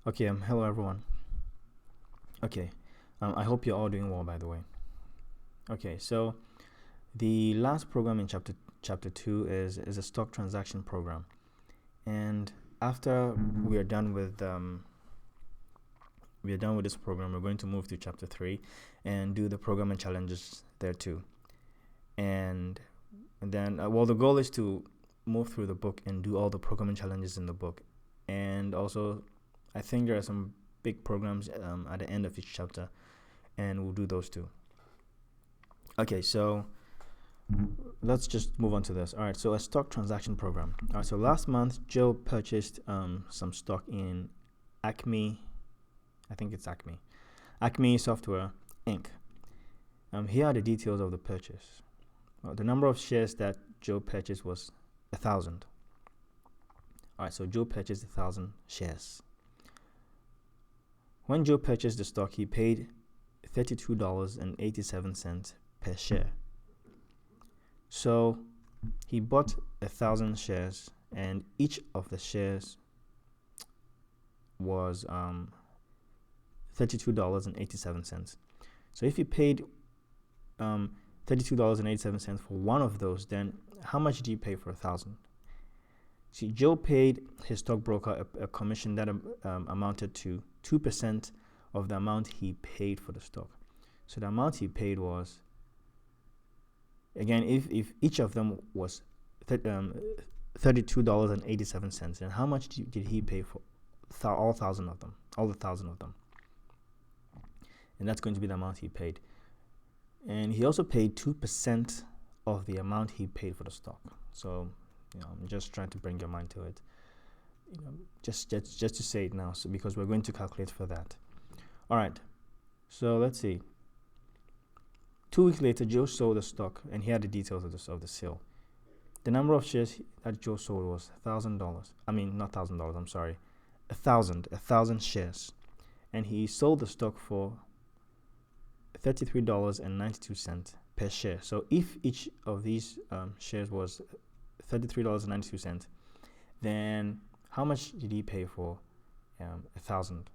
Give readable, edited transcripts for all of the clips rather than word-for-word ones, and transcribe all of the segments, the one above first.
Okay, hello everyone. Okay, I hope you're all doing well, by the way. Okay, so the last program in chapter 2 is a stock transaction program, and after we are done with this program, we're going to move to chapter 3 and do the program and challenges there too. And then, the goal is to move through the book and do all the program and challenges in the book, and also I think there are some big programs at the end of each chapter, and we'll do those too. Okay, so let's just move on to this. All right, so a stock transaction program. All right, so last month Joe purchased some stock in Acme. I think it's Acme Software Inc. Here are the details of the purchase. The number of shares that Joe purchased was 1,000. All right, so Joe purchased 1,000 shares. When Joe purchased the stock, he paid $32.87 per share. So he bought 1,000 shares, and each of the shares was $32.87. So if he paid $32.87 for one of those, then how much did he pay for 1,000? See, Joe paid his stockbroker a commission that amounted to 2% of the amount he paid for the stock. So the amount he paid was, again, if each of them was $32.87, and how much did he pay for all the 1,000 of them? And that's going to be the amount he paid. And he also paid 2% of the amount he paid for the stock. So, I'm just trying to bring your mind to it. Just to say it now, so because we're going to calculate for that. All right. So let's see. 2 weeks later, Joe sold the stock, and here are the details of the sale. The number of shares that Joe sold was $1,000. I mean, not $1,000. I'm sorry, 1,000 shares, and he sold the stock for $33.92 per share. So if each of these shares was $33.92, then how much did he pay for 1,000?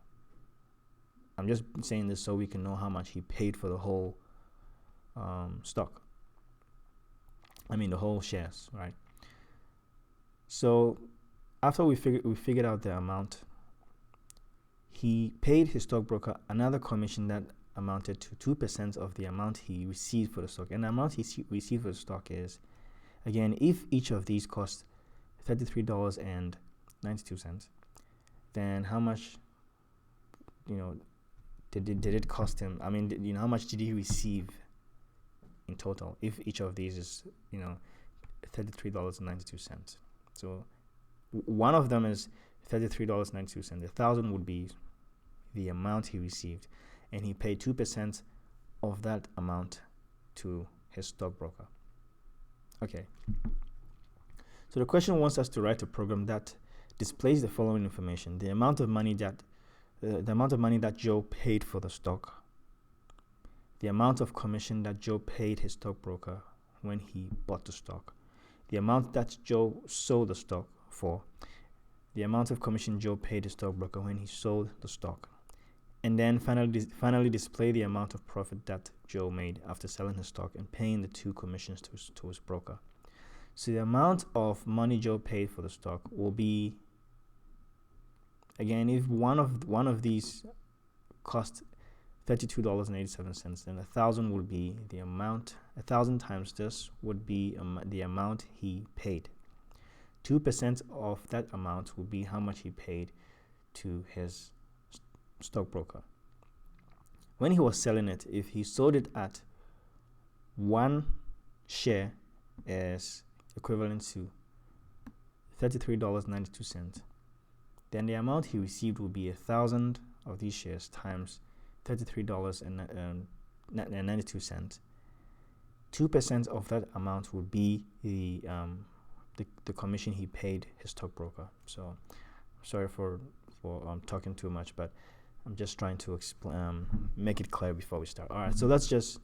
I'm just saying this so we can know how much he paid for the whole stock. I mean the whole shares, right? So after we figured out the amount, he paid his stockbroker another commission that amounted to 2% of the amount he received for the stock. And the amount he received for the stock is, again, if each of these cost $33.92, then how much, did it cost him? I mean, how much did he receive in total if each of these is, $33.92? So one of them is $33.92. 1,000 would be the amount he received, and he paid 2% of that amount to his stockbroker. Okay. So the question wants us to write a program that displays the following information: the amount of money that Joe paid for the stock, the amount of commission that Joe paid his stockbroker when he bought the stock, the amount that Joe sold the stock for, the amount of commission Joe paid his stockbroker when he sold the stock, and then finally display the amount of profit that Joe made after selling his stock and paying the 2 commissions to his broker. So the amount of money Joe paid for the stock will be, again, if one of these cost $32.87, then 1,000 would be the amount. 1,000 times this would be the amount he paid. 2% of that amount would be how much he paid to his stockbroker. When he was selling it, if he sold it at 1 share is equivalent to $33.92, then the amount he received would be 1,000 of these shares times $33.92. 2% of that amount would be the commission he paid his stockbroker. So sorry for talking too much, but I'm just trying to make it clear before we start. All right, so let's just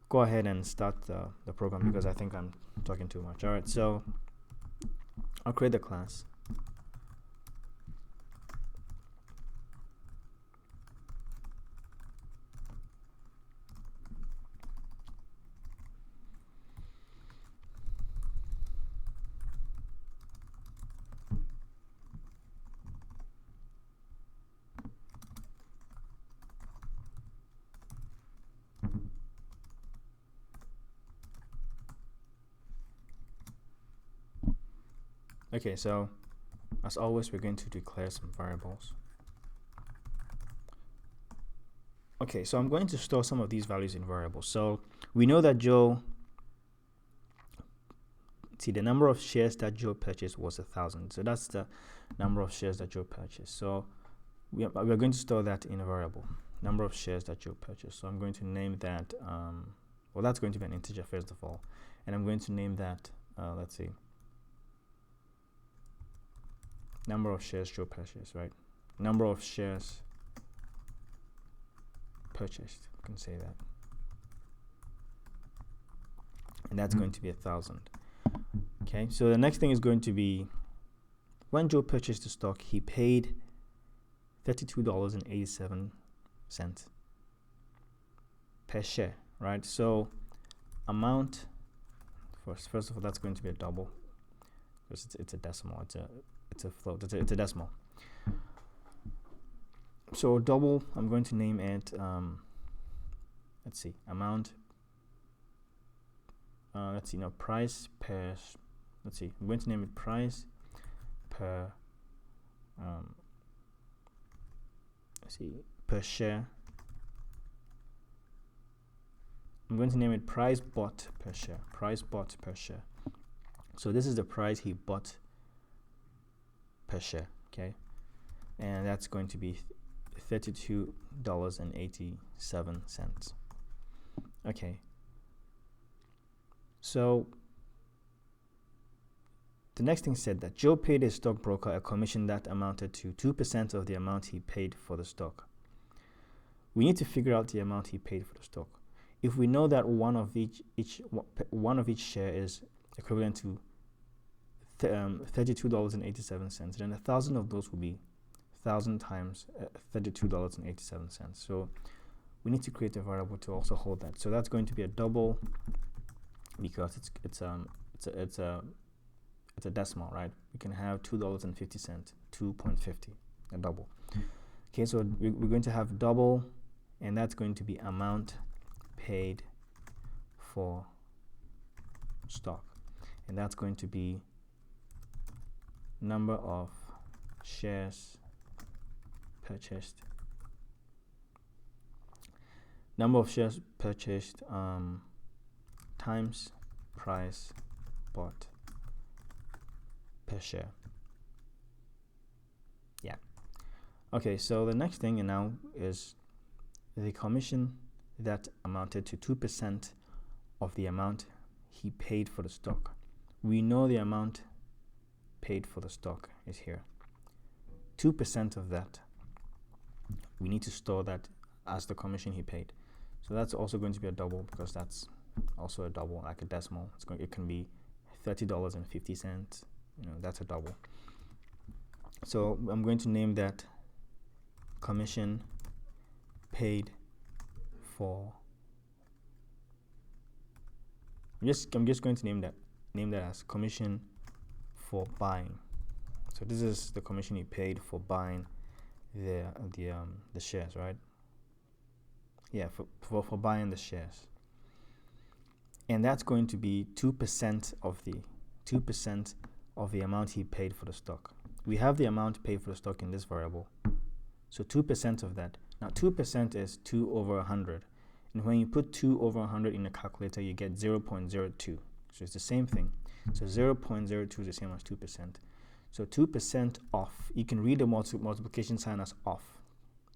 go ahead and start the program because I think I'm talking too much. All right, so I'll create the class. Okay, so as always, we're going to declare some variables. Okay, so I'm going to store some of these values in variables. So we know that Joe, see, the number of shares that Joe purchased was 1,000. So that's the number of shares that Joe purchased. So we're going to store that in a variable, number of shares that Joe purchased. So I'm going to name that, well, that's going to be an integer first of all. And I'm going to name that, let's see, number of shares Joe purchased, right? Number of shares purchased, you can say that. And that's going to be 1,000. Okay, so the next thing is going to be, when Joe purchased the stock, he paid $32.87 per share, right? So amount, first of all, that's going to be a double, because it's a decimal, it's a float, it's a decimal. So double, I'm going to name it, let's see, amount, let's see, now price per, let's see, I'm going to name it price per, let's see, per share. I'm going to name it price bought per share, price bought per share. So this is the price he bought per share, okay? And that's going to be $32.87. Okay. So the next thing said that Joe paid his stockbroker a commission that amounted to 2% of the amount he paid for the stock. We need to figure out the amount he paid for the stock. If we know that one of each share is equivalent to $32.87, then 1,000 of those will be 1,000 times $32.87. So we need to create a variable to also hold that. So that's going to be a double, because it's a decimal, right? We can have $2.50, 2.50, a double. Okay, so we're going to have double, and that's going to be amount paid for stock, and that's going to be number of shares purchased, number of shares purchased times price bought per share. Yeah. Okay, so the next thing now is the commission that amounted to 2% of the amount he paid for the stock. We know the amount paid for the stock is here. 2% of that, we need to store that as the commission he paid. So that's also going to be a double, because that's also a double, like a decimal. It can be $30.50. You know, that's a double. So I'm going to name that commission paid for. I'm just going to name that as commission for buying. So this is the commission he paid for buying the shares, right? Yeah, for buying the shares. And that's going to be 2% of the amount he paid for the stock. We have the amount paid for the stock in this variable. So 2% of that. Now 2% is 2 over 100. And when you put 2 over 100 in a calculator, you get 0.02. So it's the same thing. So 0.02 is the same as 2%. So 2% off, you can read the multiplication sign as off.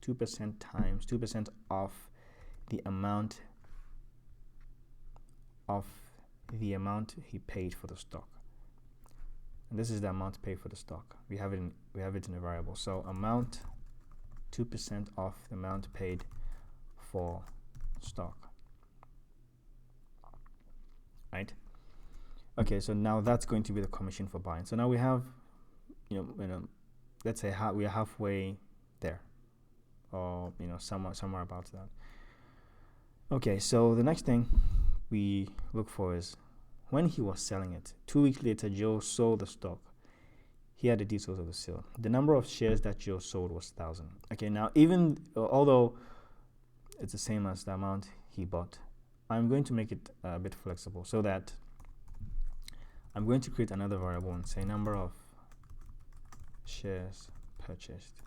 2% times 2% off the amount he paid for the stock. And this is the amount paid for the stock. We have it in a variable. So amount 2% off the amount paid for stock. Right? Okay, so now that's going to be the commission for buying. So now we have, let's say we are halfway there, or somewhere about that. Okay, so the next thing we look for is when he was selling it. 2 weeks later, Joe sold the stock. Here are the details of the sale. The number of shares that Joe sold was 1,000. Okay, now although it's the same as the amount he bought, I'm going to make it a bit flexible, so that I'm going to create another variable and say number of shares purchased,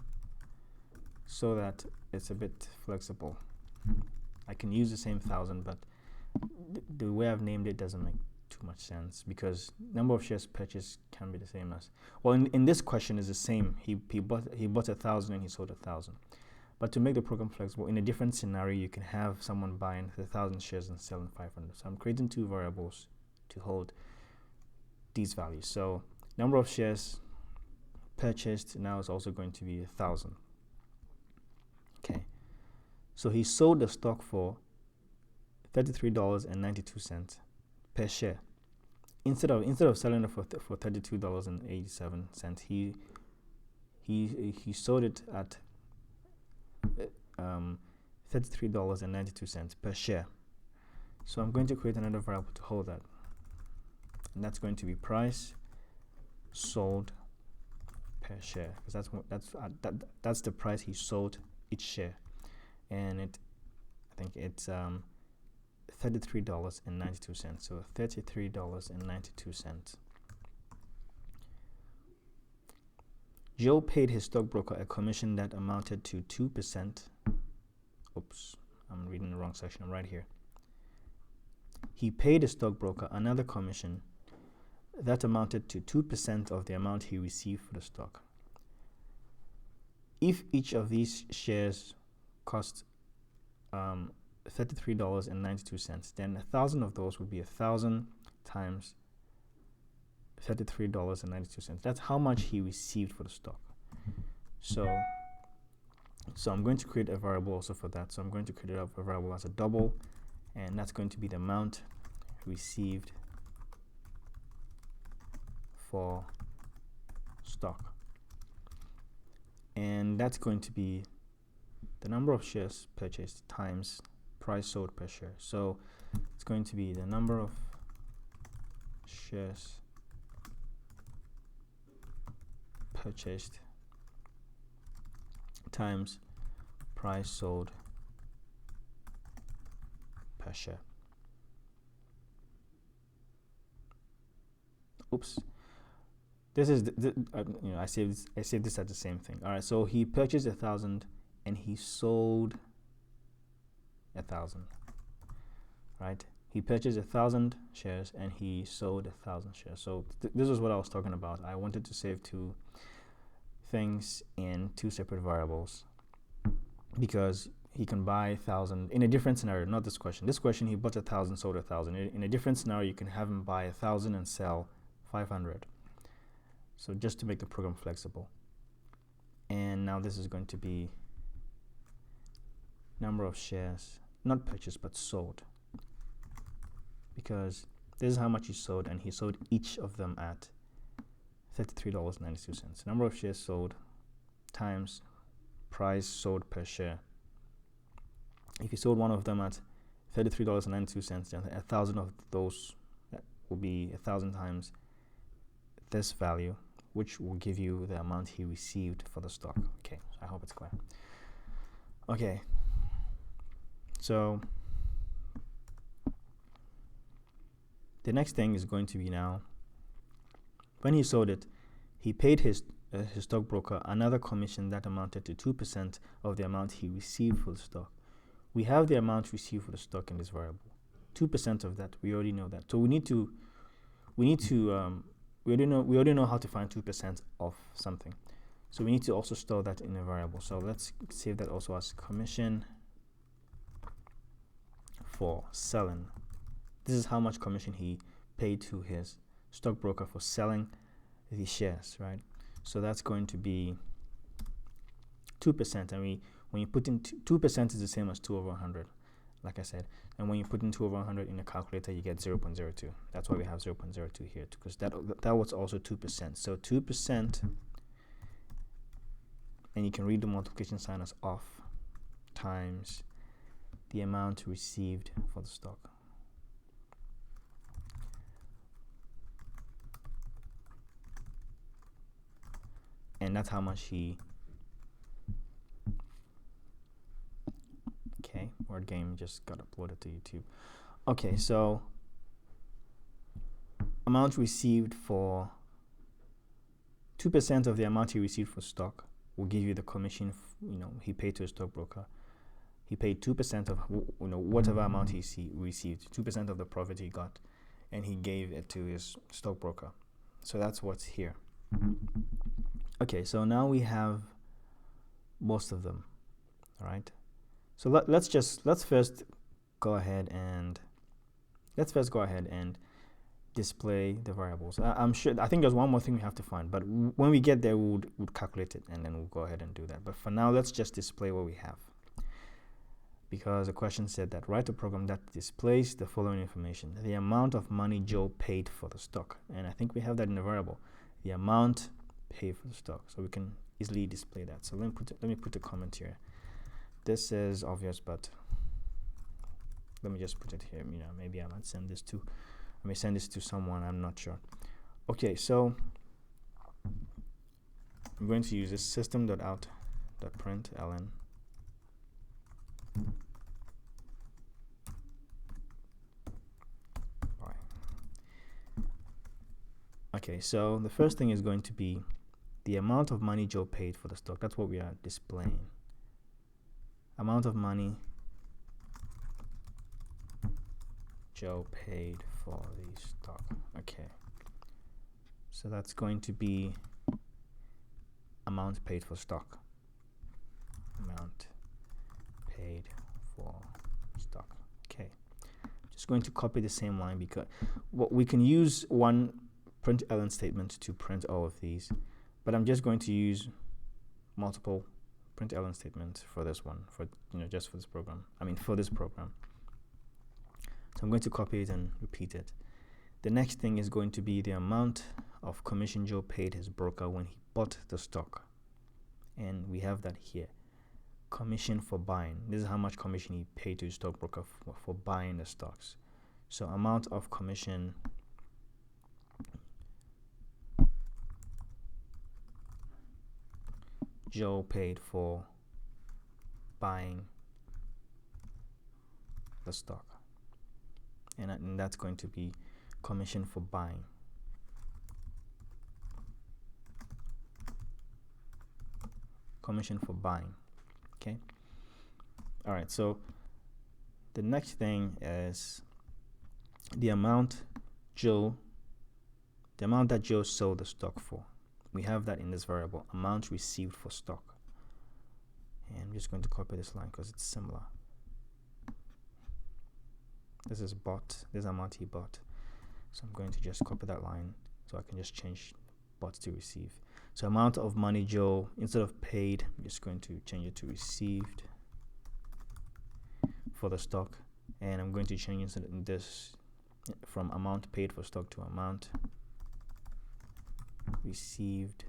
so that it's a bit flexible. I can use the same 1,000, but the way I've named it doesn't make too much sense, because number of shares purchased can be the same as, well, in this question is the same. He bought 1,000 and he sold 1,000. But to make the program flexible, in a different scenario, you can have someone buying 1,000 shares and selling 500. So I'm creating two variables to hold these values. So number of shares purchased now is also going to be 1,000. Okay. So he sold the stock for $33.92 per share. Instead of selling it for $32.87, he sold it at $33.92 per share. So I'm going to create another variable to hold that, and that's going to be price sold per share, because that's the price he sold each share, and I think it's $33.92. So $33.92. Joe paid his stockbroker a commission that amounted to 2%. Oops, I'm reading the wrong section. I'm right here. He paid the stockbroker another commission that amounted to 2% of the amount he received for the stock. If each of these shares cost $33.92, then 1,000 of those would be 1,000 times $33.92. That's how much he received for the stock. So I'm going to create a variable also for that. So I'm going to create a variable as a double, and that's going to be the amount received for stock, and that's going to be the number of shares purchased times price sold per share. So it's going to be the number of shares purchased times price sold per share. Oops. This is I saved this at the same thing. All right. So he purchased 1,000 and he sold 1,000. Right. He purchased 1,000 shares and he sold 1,000 shares. So this is what I was talking about. I wanted to save two things in two separate variables, because he can buy 1,000 in a different scenario. Not this question. This question, he bought 1,000, sold 1,000. In a different scenario, you can have him buy 1,000 and sell 500. So just to make the program flexible. And now this is going to be number of shares, not purchased but sold, because this is how much he sold, and he sold each of them at $33.92. Number of shares sold times price sold per share. If he sold one of them at $33.92, then 1,000 of those, that will be 1,000 times this value, which will give you the amount he received for the stock. Okay, so I hope it's clear. Okay, so the next thing is going to be now, when he sold it, he paid his stockbroker another commission that amounted to 2% of the amount he received for the stock. We have the amount received for the stock in this variable. 2% of that, we already know that. So we already know how to find 2% of something. So we need to also store that in a variable. So let's save that also as commissionForSelling. This is how much commission he paid to his stockbroker for selling the shares, right? So that's going to be 2%, and when you put in 2% is the same as 2 over 100, like I said. And when you put in 2 over 100 in a calculator, you get 0.02. That's why we have 0.02 here, because that was also 2%. So 2%, and you can read the multiplication sign as off, times the amount received for the stock. And that's how much he... Okay, word game just got uploaded to YouTube. Okay, so amount received for 2% of the amount he received for stock will give you the commission, he paid to a stockbroker. He paid 2% of, whatever amount he received, 2% of the profit he got, and he gave it to his stockbroker. So that's what's here. Okay, so now we have most of them, all right? So let's first go ahead and display the variables. I think there's one more thing we have to find, but when we get there, we'll calculate it, and then we'll go ahead and do that. But for now, let's just display what we have, because the question said that write a program that displays the following information: the amount of money Joe paid for the stock. And I think we have that in the variable, the amount paid for the stock, so we can easily display that. So let me put a comment here. This is obvious, but let me just put it here. Maybe I might send this to someone, I'm not sure. Okay, so I'm going to use this system.out.println. Okay, so the first thing is going to be the amount of money Joe paid for the stock. That's what we are displaying. Amount of money Joe paid for the stock. Okay, so that's going to be amount paid for stock. Amount paid for stock. Okay, just going to copy the same line, because we can use one println statement to print all of these, but I'm just going to use multiple println statements for this one, just for this program. For this program. So I'm going to copy it and repeat it. The next thing is going to be the amount of commission Joe paid his broker when he bought the stock. And we have that here. Commission for buying. This is how much commission he paid to his stockbroker for buying the stocks. So amount of commission Joe paid for buying the stock. And that's going to be commission for buying. Commission for buying. Okay. All right. So the next thing is the amount that Joe sold the stock for. We have that in this variable, amount received for stock. And I'm just going to copy this line because it's similar. This is bought, this amount he bought. So I'm going to just copy that line, so I can just change bought to receive. So amount of money Joe, instead of paid, I'm just going to change it to received for the stock. And I'm going to change this from amount paid for stock to amount received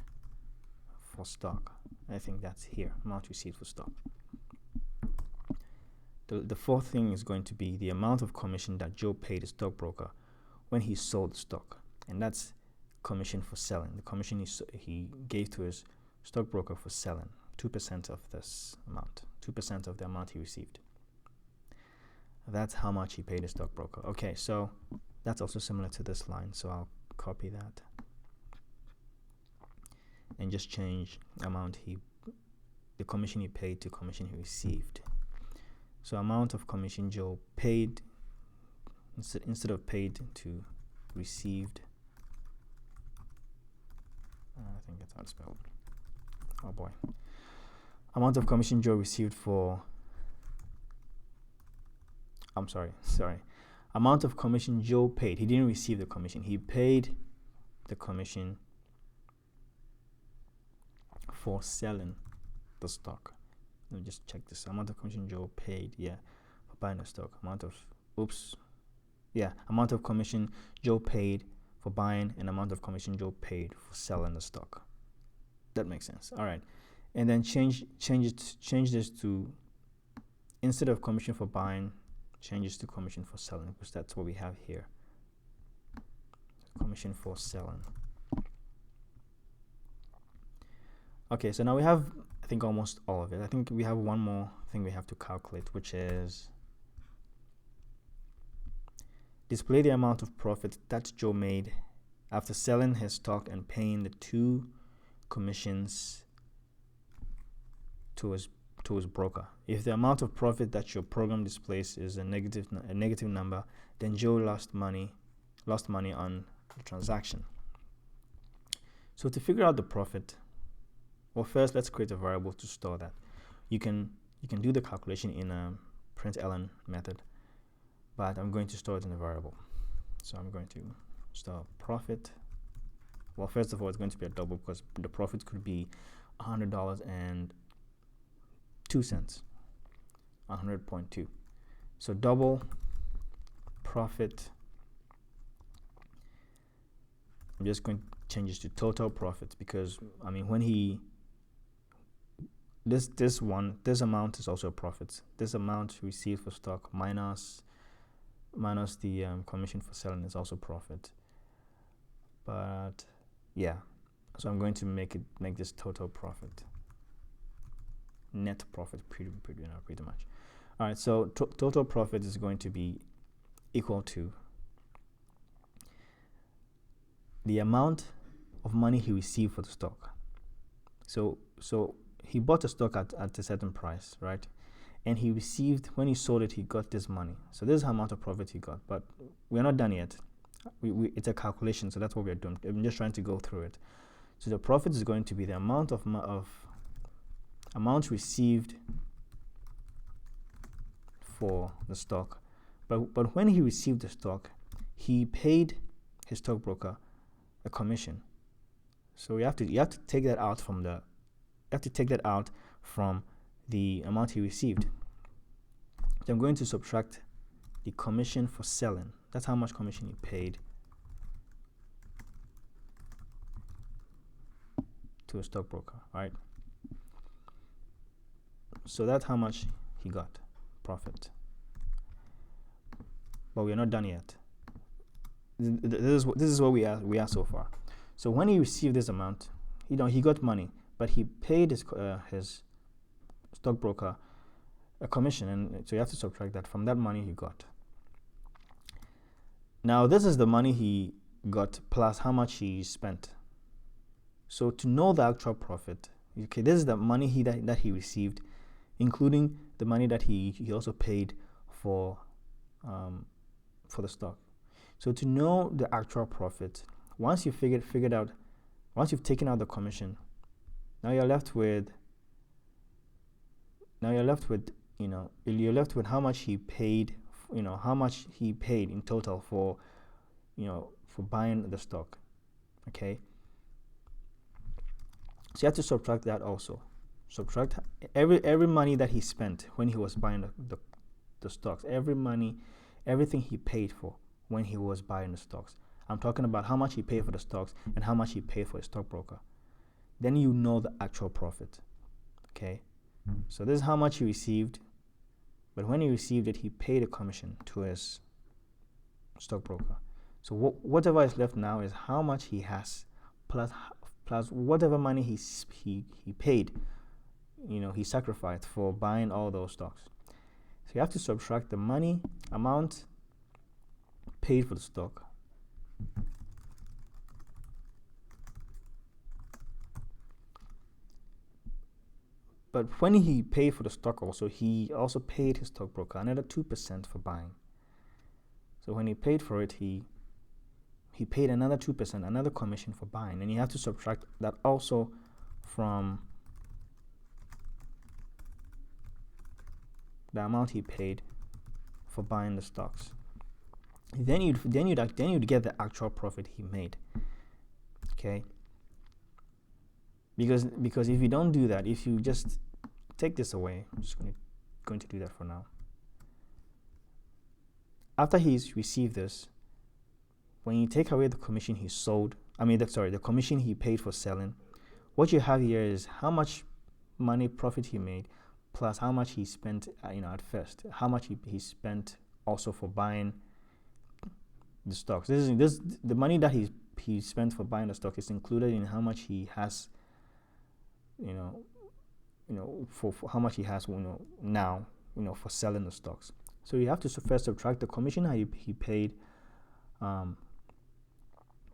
for stock. I think that's here, amount received for stock. The fourth thing is going to be the amount of commission that Joe paid the stockbroker when he sold the stock, and that's commission for selling. The commission he gave to his stockbroker for selling, 2% of this amount, 2% of the amount he received. That's how much he paid the stockbroker. Okay, so that's also similar to this line, so I'll copy that and just change the commission he paid to commission he received. So amount of commission Joe paid, instead of paid, to received. I think that's how it's spelled. Oh boy. Amount of commission Joe received for, amount of commission Joe paid. He didn't receive the commission. He paid the commission for selling the stock. Let me just check this. Amount of commission Joe paid, for buying the stock. Amount of commission Joe paid for buying, and amount of commission Joe paid for selling the stock. That makes sense. All right, and then change this to, instead of commission for buying, change this to commission for selling, because that's what we have here. Commission for selling. Okay, so now we have, I think, almost all of it. I think we have one more thing we have to calculate, which is display the amount of profit that Joe made after selling his stock and paying the 2 commissions to his broker. If the amount of profit that your program displays is a negative number, then Joe lost money on the transaction. So to figure out the profit, well, first let's create a variable to store that. You can do the calculation in a println method, but I'm going to store it in a variable. So I'm going to store profit. Well, first of all, it's going to be a double because the profit could be $100.02, 100.2. So double profit. I'm just going to change this to total profit because I mean when this amount is also a profit. This amount received for stock minus the commission for selling is also profit. But yeah, so I'm going to make this total profit, net profit, pretty much. All right, so total profit is going to be equal to the amount of money he received for the stock. So he bought the stock at a certain price, right? And he received, when he sold it, he got this money. So this is how amount of profit he got, but we're not done yet. It's a calculation, so that's what we're doing. I'm just trying to go through it. So the profit is going to be the amount of amount received for the stock, but when he received the stock, he paid his stockbroker a commission. So you have to take that out from the amount he received. So I'm going to subtract the commission for selling. That's how much commission he paid to a stockbroker, right? So that's how much he got profit. But we're not done yet. This is what we are so far. So when he received this amount, he got money, but he paid his stockbroker a commission, and so you have to subtract that from that money he got. Now this is the money he got plus how much he spent. So to know the actual profit, okay, this is the money that he received, including the money that he also paid for the stock. So to know the actual profit, once you've figured out, once you've taken out the commission, now you're left with how much he paid, how much he paid in total for buying the stock. Okay, so you have to subtract that also. Subtract every money that he spent when he was buying the stocks, everything he paid for when he was buying the stocks. I'm talking about how much he paid for the stocks and how much he paid for his stockbroker. Then you know the actual profit. Okay, so this is how much he received, but when he received it, he paid a commission to his stockbroker. So whatever is left now is how much he has plus whatever money he paid, he sacrificed for buying all those stocks. So you have to subtract the money amount paid for the stock but when he paid for the stock also, he also paid his stockbroker another 2% for buying. So when he paid for it, he paid another 2%, another commission for buying, and you have to subtract that also from the amount he paid for buying the stocks. Then you'd get the actual profit he made. Okay, because if you don't do that, if you just take this away, I'm just going to do that for now. After he's received this, when you take away the commission he sold, the commission he paid for selling, what you have here is how much money profit he made plus how much he spent at first, how much he spent also for buying the stocks. The money that he spent for buying the stock is included in how much he has, for how much he has now for selling the stocks. So you have to first subtract the commission he paid. You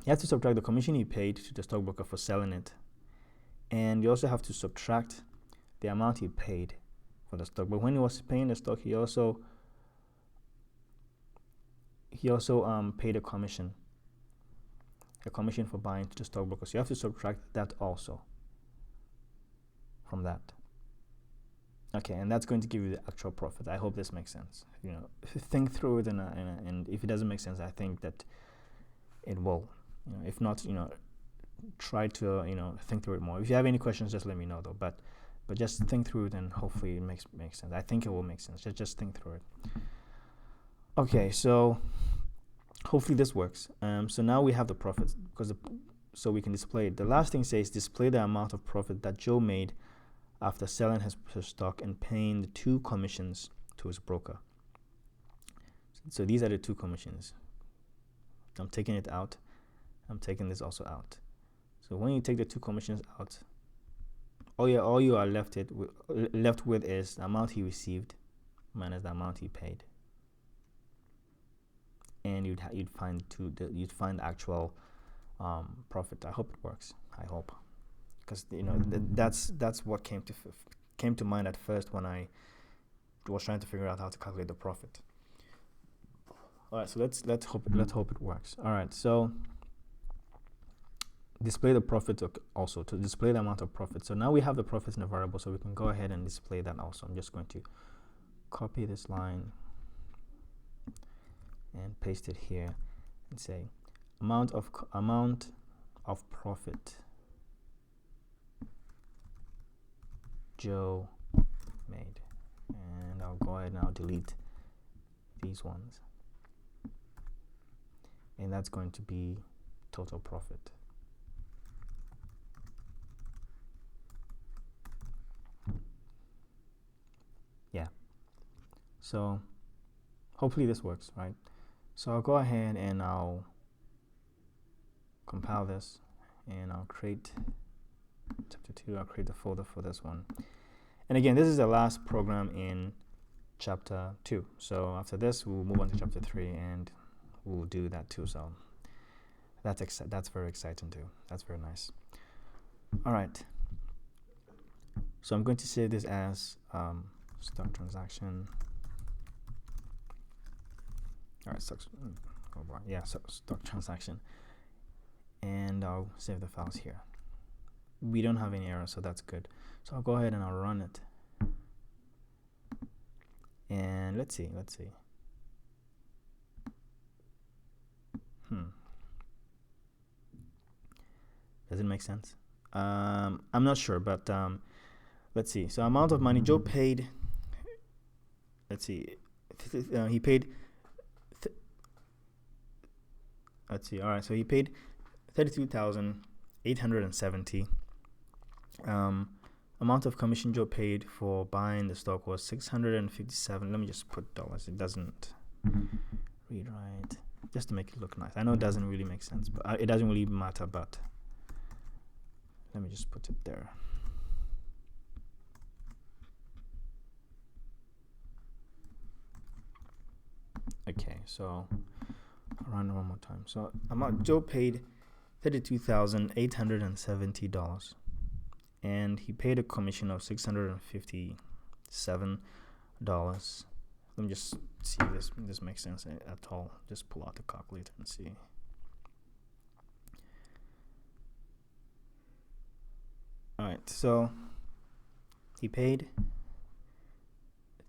have to subtract the commission he paid to the stockbroker for selling it, and you also have to subtract the amount he paid for the stock. But when he was paying the stock, he also paid a commission for buying to the stockbroker. So you have to subtract that also from that. Okay, and that's going to give you the actual profit. I hope this makes sense. Think through it, and if it doesn't make sense, I think that it will. If not, try to think through it more. If you have any questions, just let me know though. But just think through it, and hopefully it makes sense. I think it will make sense. Just think through it. Okay, so hopefully this works. So now we have the profits so we can display it. The last thing says display the amount of profit that Joe made after selling his stock and paying the 2 commissions to his broker. So these are the 2 commissions. I'm taking it out. I'm taking this also out. So when you take the 2 commissions out, all you are left with is the amount he received minus the amount he paid, and you'd find the actual profit. I hope it works. I hope, because that's what came to mind at first when I was trying to figure out how to calculate the profit. All right, so let's hope it works. All right, so display the profit also to display the amount of profit. So now we have the profits in a variable, so we can go ahead and display that also. I'm just going to copy this line and paste it here and say amount of profit Joe made, and I'll go ahead and I'll delete these ones, and that's going to be total profit. Yeah, so hopefully this works, right? So I'll go ahead and I'll compile this, and I'll create chapter 2. I'll create the folder for this one. And again, this is the last program in chapter 2. So after this, we'll move on to chapter 3, and we'll do that too. So that's very exciting too. That's very nice. All right. So I'm going to save this as stock transaction. All right, stock transaction, and I'll save the files here. We don't have any errors, so that's good. So I'll go ahead and I'll run it, and let's see. Does it make sense? I'm not sure, but let's see. So amount of money Joe paid. Let's see. He paid. Let's see. All right. So he paid $32,870. Amount of commission Joe paid for buying the stock was $657. Let me just put dollars. It doesn't read right. Just to make it look nice. I know it doesn't really make sense, but it doesn't really matter. But let me just put it there. Okay, so I'll run it one more time. So Joe paid $32,870, and he paid a commission of $657. Let me just see if this makes sense at all. Just pull out the calculator and see. All right, so he paid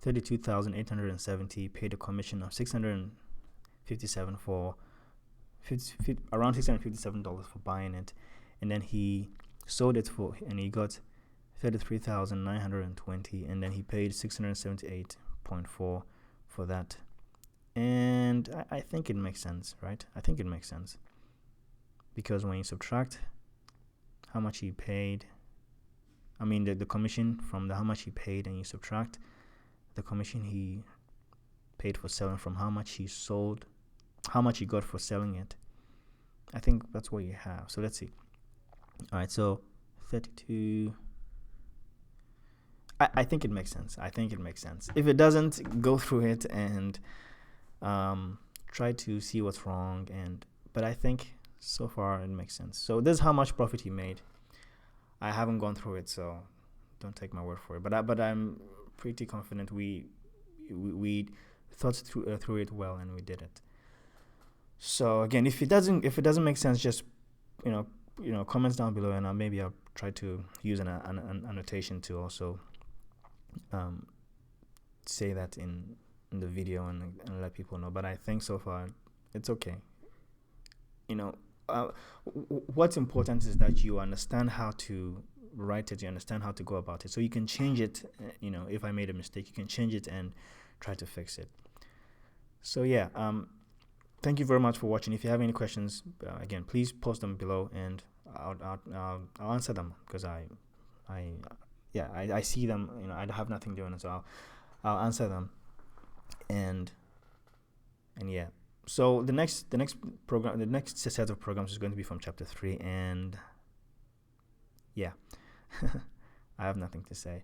$32,870, paid a commission of $657 for around $657 for buying it, and then he sold it and he got $33,920, and then he paid $678.4 for that. And I think it makes sense, right? I think it makes sense, because when you subtract how much he paid, I mean the commission from how much he paid, and you subtract the commission he paid for selling from how much he sold, how much he got for selling it, I think that's what you have. So let's see. All right, so 32. I think it makes sense. If it doesn't, go through it and try to see what's wrong. But I think so far it makes sense. So this is how much profit he made I haven't gone through it, so don't take my word for it. But I'm pretty confident we thought through it well, and we did it. So again, if it doesn't make sense, just comments down below, and maybe I'll try to use an annotation to also say that in the video and let people know. But I think so far it's okay. What's important is that you understand how to write it, you understand how to go about it, so you can change it. If I made a mistake, you can change it and try to fix it. So yeah, thank you very much for watching. If you have any questions, again, please post them below, and I'll answer them, because I see them. I have nothing doing it, so I'll answer them. And yeah. So the next program, the next set of programs is going to be from chapter 3, and yeah, I have nothing to say.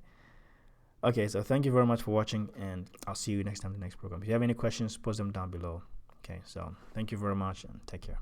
Okay, so thank you very much for watching, and I'll see you next time in the next program. If you have any questions, post them down below. Okay, so thank you very much, and take care.